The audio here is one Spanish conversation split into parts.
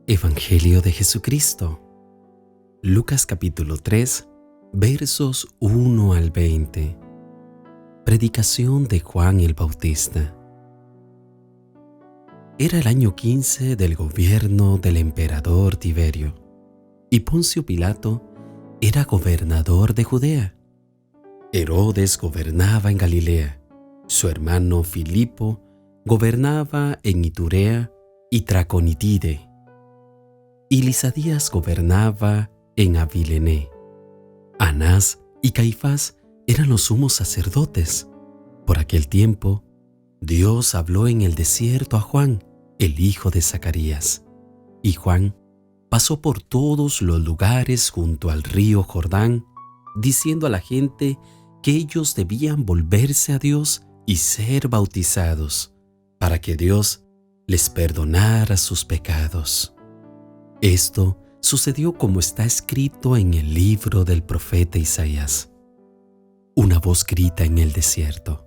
Evangelio de Jesucristo. Lucas capítulo 3, versos 1 al 20. Predicación de Juan el Bautista. Era el año 15 del gobierno del emperador Tiberio, y Poncio Pilato era gobernador de Judea. Herodes gobernaba en Galilea, su hermano Filipo gobernaba en Iturea y Traconitide, y Lisadías gobernaba en Abilené. Anás y Caifás eran los sumos sacerdotes. Por aquel tiempo, Dios habló en el desierto a Juan, el hijo de Zacarías. Y Juan pasó por todos los lugares junto al río Jordán, diciendo a la gente que ellos debían volverse a Dios y ser bautizados, para que Dios les perdonara sus pecados. Esto sucedió como está escrito en el libro del profeta Isaías. Una voz grita en el desierto: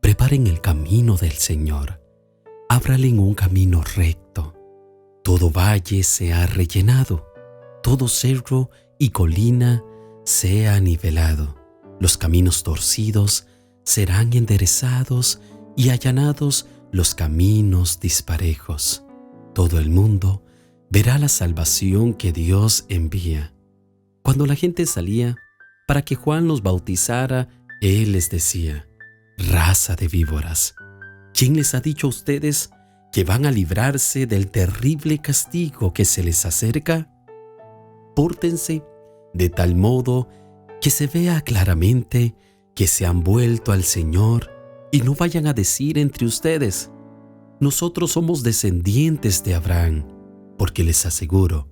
preparen el camino del Señor, ábralen un camino recto. Todo valle sea rellenado, todo cerro y colina sea nivelado. Los caminos torcidos serán enderezados y allanados los caminos disparejos. Todo el mundo verá la salvación que Dios envía. Cuando la gente salía para que Juan los bautizara, él les decía: raza de víboras, ¿quién les ha dicho a ustedes que van a librarse del terrible castigo que se les acerca? Pórtense de tal modo que se vea claramente que se han vuelto al Señor, y no vayan a decir entre ustedes: nosotros somos descendientes de Abraham, porque les aseguro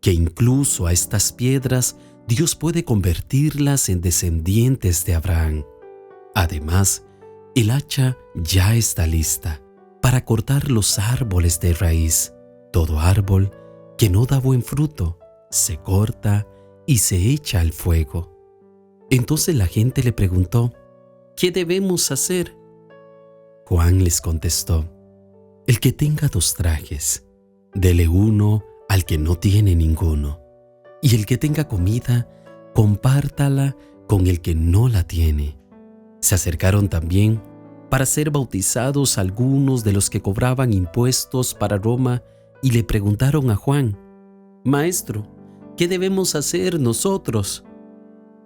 que incluso a estas piedras Dios puede convertirlas en descendientes de Abraham. Además, el hacha ya está lista para cortar los árboles de raíz. Todo árbol que no da buen fruto se corta y se echa al fuego. Entonces la gente le preguntó: ¿qué debemos hacer? Juan les contestó: el que tenga 2 trajes, dele uno al que no tiene ninguno, y el que tenga comida, compártala con el que no la tiene. Se acercaron también para ser bautizados algunos de los que cobraban impuestos para Roma y le preguntaron a Juan: Maestro, ¿qué debemos hacer nosotros?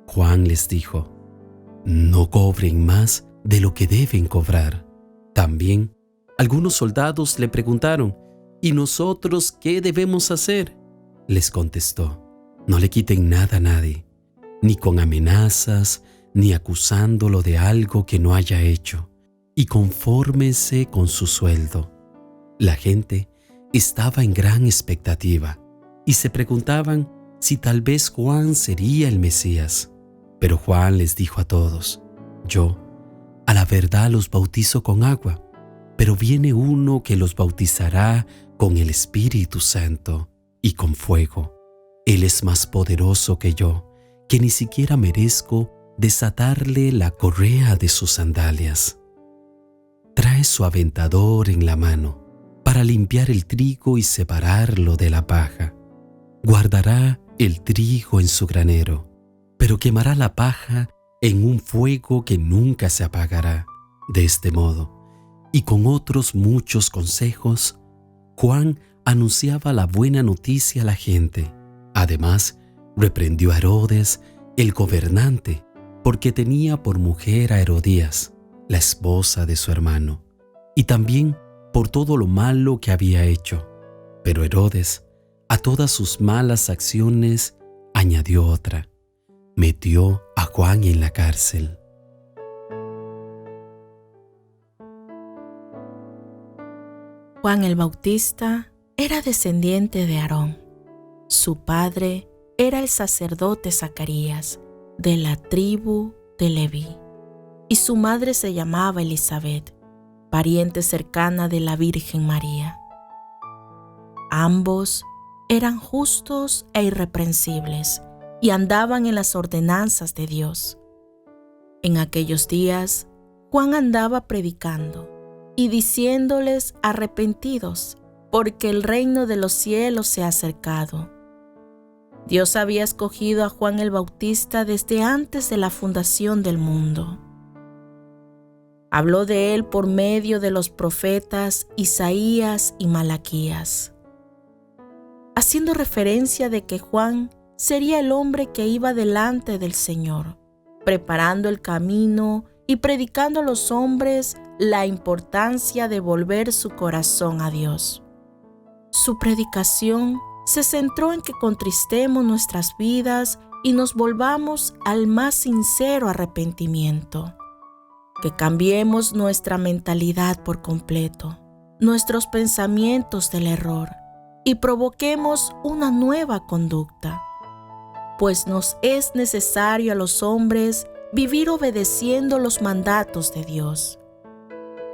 Juan les dijo: no cobren más de lo que deben cobrar. También algunos soldados le preguntaron: ¿y nosotros qué debemos hacer? Les contestó: no le quiten nada a nadie, ni con amenazas, ni acusándolo de algo que no haya hecho, y confórmense con su sueldo. La gente estaba en gran expectativa y se preguntaban si tal vez Juan sería el Mesías. Pero Juan les dijo a todos: yo, a la verdad, los bautizo con agua, pero viene uno que los bautizará con el Espíritu Santo y con fuego. Él es más poderoso que yo, que ni siquiera merezco desatarle la correa de sus sandalias. Trae su aventador en la mano para limpiar el trigo y separarlo de la paja. Guardará el trigo en su granero, pero quemará la paja en un fuego que nunca se apagará. De este modo, y con otros muchos consejos, Juan anunciaba la buena noticia a la gente. Además, reprendió a Herodes, el gobernante, porque tenía por mujer a Herodías, la esposa de su hermano, y también por todo lo malo que había hecho. Pero Herodes, a todas sus malas acciones, añadió otra: metió a Juan en la cárcel. Juan el Bautista era descendiente de Aarón. Su padre era el sacerdote Zacarías, de la tribu de Leví, y su madre se llamaba Elisabet, pariente cercana de la Virgen María. Ambos eran justos e irreprensibles y andaban en las ordenanzas de Dios. En aquellos días, Juan andaba predicando y diciéndoles arrepentidos, porque el reino de los cielos se ha acercado. Dios había escogido a Juan el Bautista desde antes de la fundación del mundo. Habló de él por medio de los profetas Isaías y Malaquías, haciendo referencia de que Juan sería el hombre que iba delante del Señor, preparando el camino y predicando a los hombres la importancia de volver su corazón a Dios. Su predicación se centró en que contristemos nuestras vidas y nos volvamos al más sincero arrepentimiento, que cambiemos nuestra mentalidad por completo, nuestros pensamientos del error y provoquemos una nueva conducta, pues nos es necesario a los hombres vivir obedeciendo los mandatos de Dios.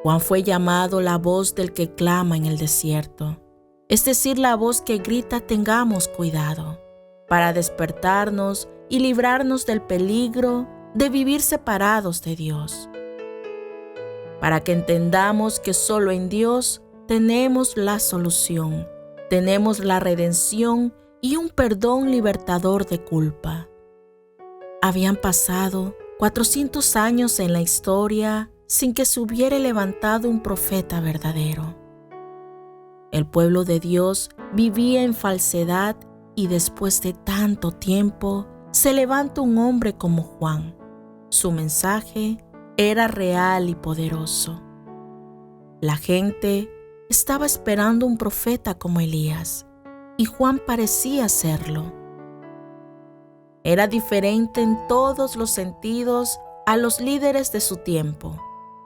Juan fue llamado la voz del que clama en el desierto, es decir, la voz que grita tengamos cuidado, para despertarnos y librarnos del peligro de vivir separados de Dios. Para que entendamos que solo en Dios tenemos la solución, tenemos la redención y un perdón libertador de culpa. Habían pasado 400 años en la historia sin que se hubiera levantado un profeta verdadero. El pueblo de Dios vivía en falsedad y después de tanto tiempo se levanta un hombre como Juan. Su mensaje era real y poderoso. La gente estaba esperando un profeta como Elías y Juan parecía serlo. Era diferente en todos los sentidos a los líderes de su tiempo.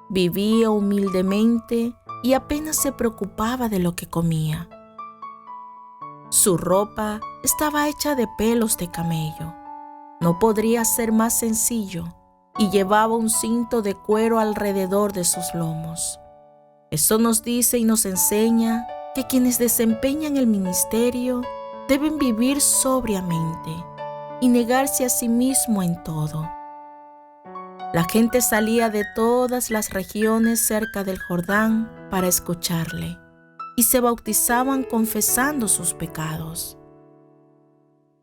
Vivía humildemente y apenas se preocupaba de lo que comía. Su ropa estaba hecha de pelos de camello. No podría ser más sencillo, y llevaba un cinto de cuero alrededor de sus lomos. Esto nos dice y nos enseña que quienes desempeñan el ministerio deben vivir sobriamente y negarse a sí mismo en todo. La gente salía de todas las regiones cerca del Jordán para escucharle y se bautizaban confesando sus pecados.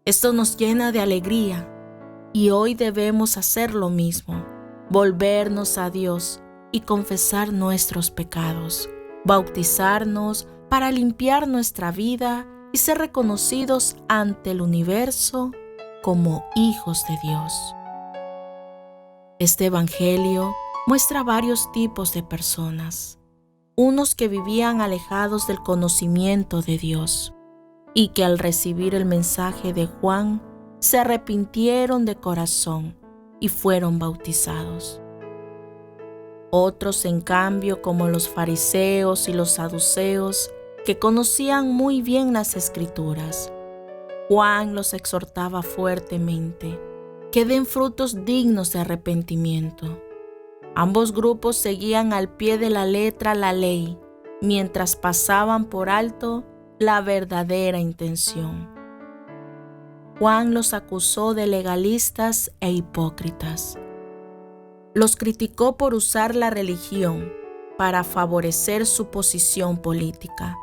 Esto nos llena de alegría y hoy debemos hacer lo mismo, volvernos a Dios y confesar nuestros pecados, bautizarnos para limpiar nuestra vida y ser reconocidos ante el universo como hijos de Dios. Este evangelio muestra varios tipos de personas, unos que vivían alejados del conocimiento de Dios y que al recibir el mensaje de Juan se arrepintieron de corazón y fueron bautizados. Otros, en cambio, como los fariseos y los saduceos, que conocían muy bien las Escrituras, Juan los exhortaba fuertemente que den frutos dignos de arrepentimiento. Ambos grupos seguían al pie de la letra la ley, mientras pasaban por alto la verdadera intención. Juan los acusó de legalistas e hipócritas. Los criticó por usar la religión para favorecer su posición política.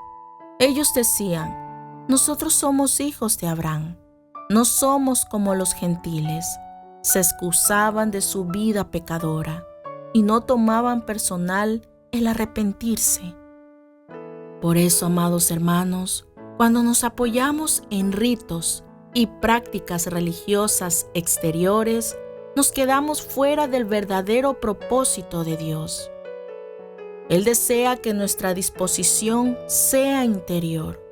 Ellos decían: nosotros somos hijos de Abraham, no somos como los gentiles. Se excusaban de su vida pecadora y no tomaban personal el arrepentirse. Por eso, amados hermanos, cuando nos apoyamos en ritos y prácticas religiosas exteriores, nos quedamos fuera del verdadero propósito de Dios. Él desea que nuestra disposición sea interior,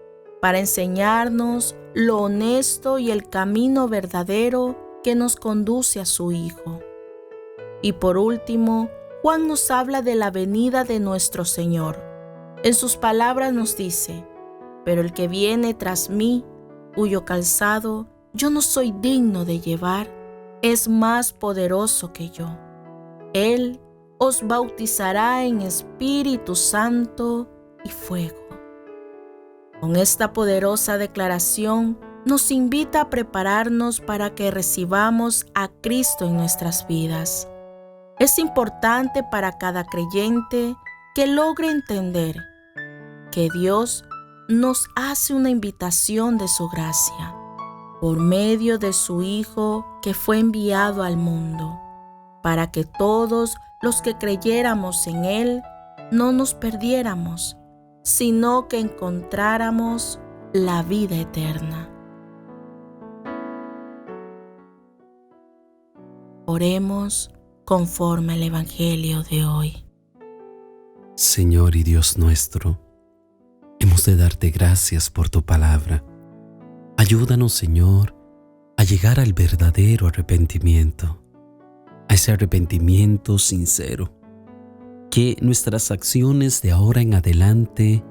para enseñarnos lo honesto y el camino verdadero que nos conduce a su Hijo. Y por último, Juan nos habla de la venida de nuestro Señor. En sus palabras nos dice: pero el que viene tras mí, cuyo calzado yo no soy digno de llevar, es más poderoso que yo. Él os bautizará en Espíritu Santo y fuego. Con esta poderosa declaración nos invita a prepararnos para que recibamos a Cristo en nuestras vidas. Es importante para cada creyente que logre entender que Dios nos hace una invitación de su gracia, por medio de su Hijo que fue enviado al mundo, para que todos los que creyéramos en Él no nos perdiéramos, sino que encontráramos la vida eterna. Oremos conforme al Evangelio de hoy. Señor y Dios nuestro, hemos de darte gracias por tu palabra. Ayúdanos, Señor, a llegar al verdadero arrepentimiento, a ese arrepentimiento sincero. Que nuestras acciones de ahora en adelante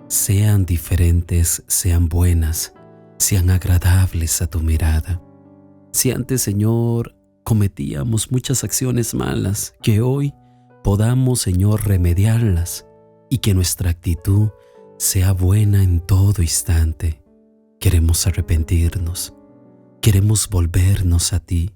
sean diferentes, sean buenas, sean agradables a tu mirada. Si antes, Señor, cometíamos muchas acciones malas, que hoy podamos, Señor, remediarlas y que nuestra actitud sea buena en todo instante. Queremos arrepentirnos, queremos volvernos a ti,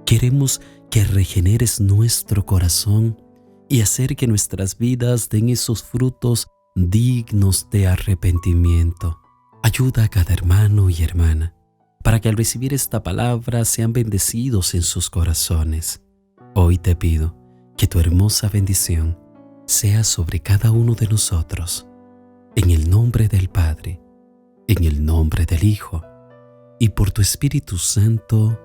queremos que regeneres nuestro corazón y hacer que nuestras vidas den esos frutos dignos de arrepentimiento. Ayuda a cada hermano y hermana para que al recibir esta palabra sean bendecidos en sus corazones. Hoy te pido que tu hermosa bendición sea sobre cada uno de nosotros, en el nombre del Padre, en el nombre del Hijo, y por tu Espíritu Santo.